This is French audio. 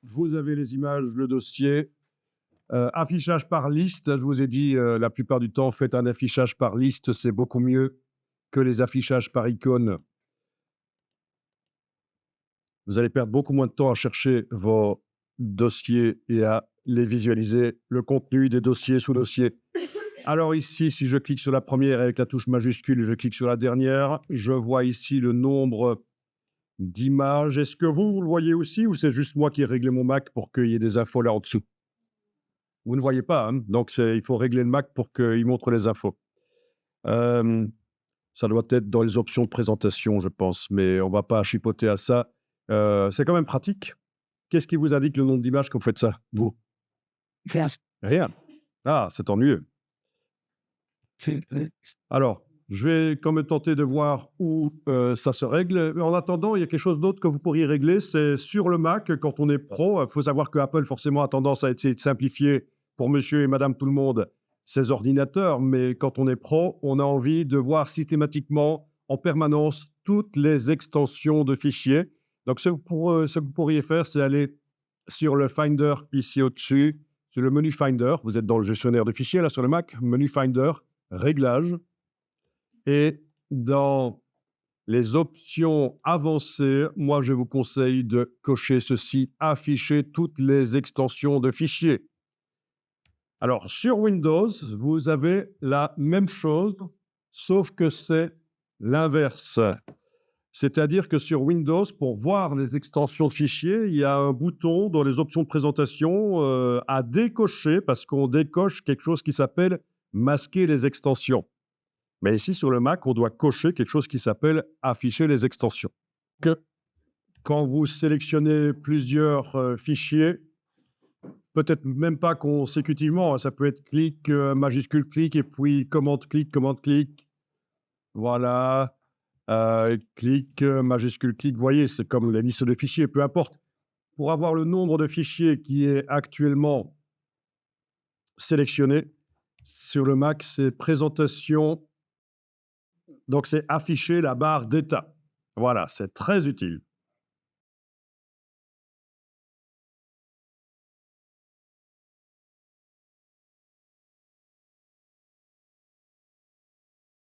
Vous avez les images, le dossier. Affichage par liste, je vous ai dit, la plupart du temps, faites un affichage par liste, c'est beaucoup mieux que les affichages par icône. Vous allez perdre beaucoup moins de temps à chercher vos dossiers et à les visualiser, le contenu des dossiers sous dossiers. Alors ici, si je clique sur la première avec la touche majuscule, je clique sur la dernière, je vois ici le nombre d'images. Est-ce que vous le voyez aussi ou c'est juste moi qui ai réglé mon Mac pour qu'il y ait des infos là en dessous? Vous ne voyez pas, hein? Donc il faut régler le Mac pour qu'il montre les infos. Euh, Ça doit être dans les options de présentation, je pense, mais on ne va pas chipoter à ça. C'est quand même pratique. Qu'est-ce qui vous indique le nombre d'images quand vous faites ça, vous? Rien. Ah, c'est ennuyeux. Alors, je vais quand même tenter de voir où ça se règle. Mais en attendant, il y a quelque chose d'autre que vous pourriez régler, c'est sur le Mac, quand on est pro. Il faut savoir que Apple, forcément, a tendance à essayer de simplifier pour monsieur et madame tout le monde ses ordinateurs. Mais quand on est pro, on a envie de voir systématiquement, en permanence, toutes les extensions de fichiers. Donc, ce que vous pourriez faire, c'est aller sur le Finder ici au-dessus, sur le menu Finder. Vous êtes dans le gestionnaire de fichiers, là, sur le Mac. Menu Finder, Réglages. Et dans les options avancées, moi, je vous conseille de cocher ceci, afficher toutes les extensions de fichiers. Alors, sur Windows, vous avez la même chose, sauf que c'est l'inverse. C'est-à-dire que sur Windows, pour voir les extensions de fichiers, il y a un bouton dans les options de présentation à décocher, parce qu'on décoche quelque chose qui s'appelle masquer les extensions. Mais ici, sur le Mac, on doit cocher quelque chose qui s'appelle afficher les extensions. Quand vous sélectionnez plusieurs fichiers, peut-être même pas consécutivement, hein, ça peut être clic, majuscule clic, et puis commande clic, voilà, clic, majuscule clic, vous voyez, c'est comme la liste de fichiers, peu importe. Pour avoir le nombre de fichiers qui est actuellement sélectionné, sur le Mac, c'est présentation. Donc, c'est afficher la barre d'état. Voilà, c'est très utile.